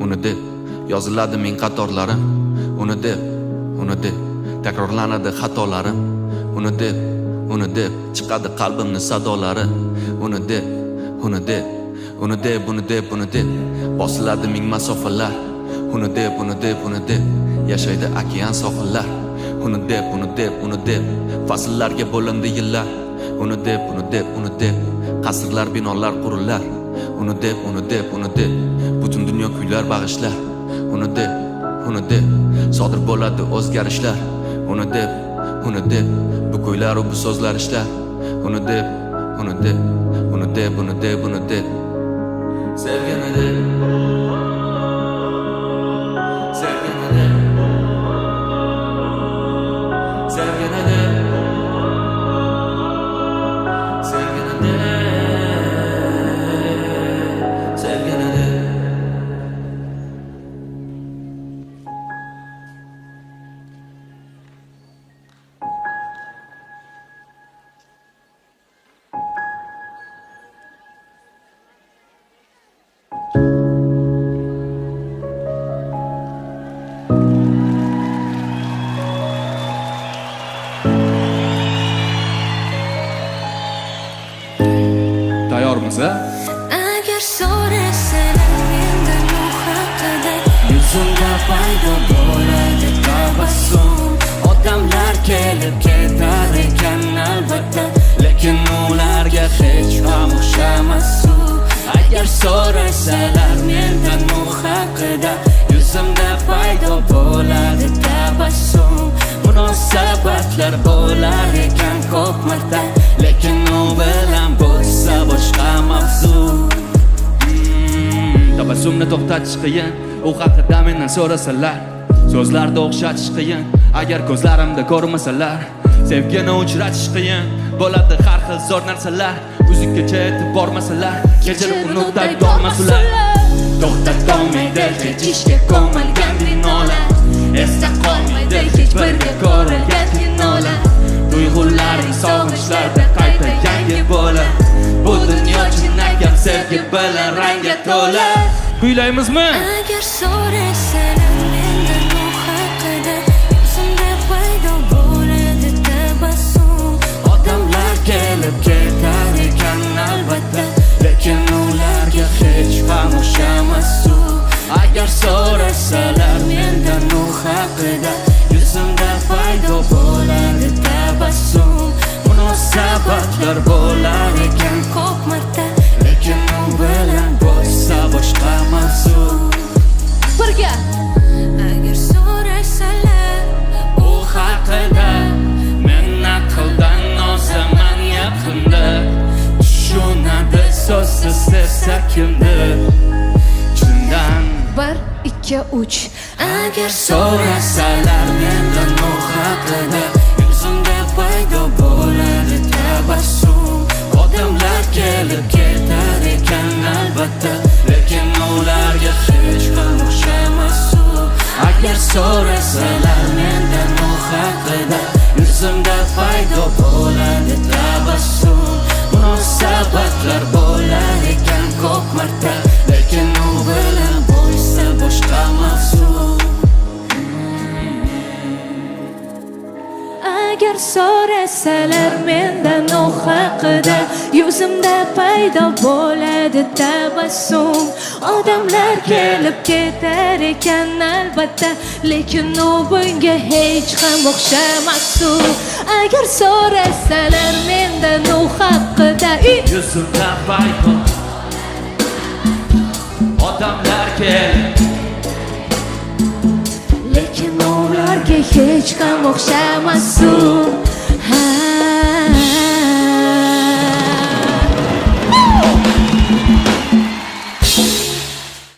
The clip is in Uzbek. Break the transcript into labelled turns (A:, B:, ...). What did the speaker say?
A: uni deb yoziladi ming qatorlarim. Uni deb takrorlanadi xatolarim. Uni deb chiqadi qalbimni sadolari. Uni deb bosiladi ming masofalar. Uni deb yashaydi okean sohillar. Uni deb fasllarga bo'lindi yillar. Uni deb qasrlar binolar qurilar. Uni deb butun dunyo kuylar bag'ishlar. Uni deb sodir bo'ladi o'zgarishlar. Uni deb bu kuylar u bu so'zlar ishlar. Uni deb sevgini deb
B: Tayyormiz ha?
C: Agar so'rasalar mendan u haqida, yuzimda paydo bo'ladi tabassum. Odamlar kelib ketar ekan albatta, lekin ularga hech ham o'xshamas u. Agar so'rasalar mendan u haqida, yuzimda paydo bo'ladi tabassum. Munosabatlar bo'lar ekan ko'p marta, lekin u bilan bo'lsa boshqa mavzu.
B: Tabassumni to'xtatish qiyin, u haqida mendan so'rasalar. So'zlarda o'xshatish qiyin, agar ko'zlarimda ko'rmasalar. Sevgini uchratish qiyin, bo'ladi har xil zo'r narsalar. Uzukkacha yetib bormasalar, kechirib unutib bormasalar.
C: To'xtatolmaydi hech ishga ko'milgan binolar, esda qolmaydi hech birga ko'rilgan kinolar.
B: Tuyg'ularing sog'inchlarda qayta yangi bo'lar. Bu dunyo chinakam sevgi bilan rangga to'la. Kuylaymizmi?
C: Agar so'rasalar mendan u haqida, yuzimda paydo bo'ladi tabassum.
B: Odamlar kelib ketar ekan albatta, lekin ularga hech ham o'xshamas u. Agar so'rasalar mendan u haqida, yuzimda paydo bo'ladi tabassum. Munosabatlar bo'lar ekan
C: ko'p marta,
B: lekin u bilan bo'lsa boshqa mavzu.
C: birga. Agar so'rasalar
B: U haqida, men aqldan ozaman yaqinda. Tushunadi so'zsiz sevsa kimdir chindan.
C: 1, 2, 3.
B: Agar so'rasalar mendan u haqida, yuzimda paydo bo'ladi tabassum. Odamlar kelib ketar ekan albatta, lekin ularga hech ham o'xshamas u. Agar so'rasalar mendan u haqida, yuzimda paydo bo'ladi tabassum. Munosabatlar bo'lar ekan ko'p marta, lekin u bilan bo'lsa boshqa mavzu.
C: Agar so'rasalar mendan u haqida, yuzimda paydo bo'ladi tabassum. Odamlar kelib ketar ekan albatta, lekin u bunga hech ham o'xshamas u. Agar so'rasalar mendan u haqida,
B: Yuzimda paydo odamlar kelib,
C: lekin ularga hech ham o'xshamas u.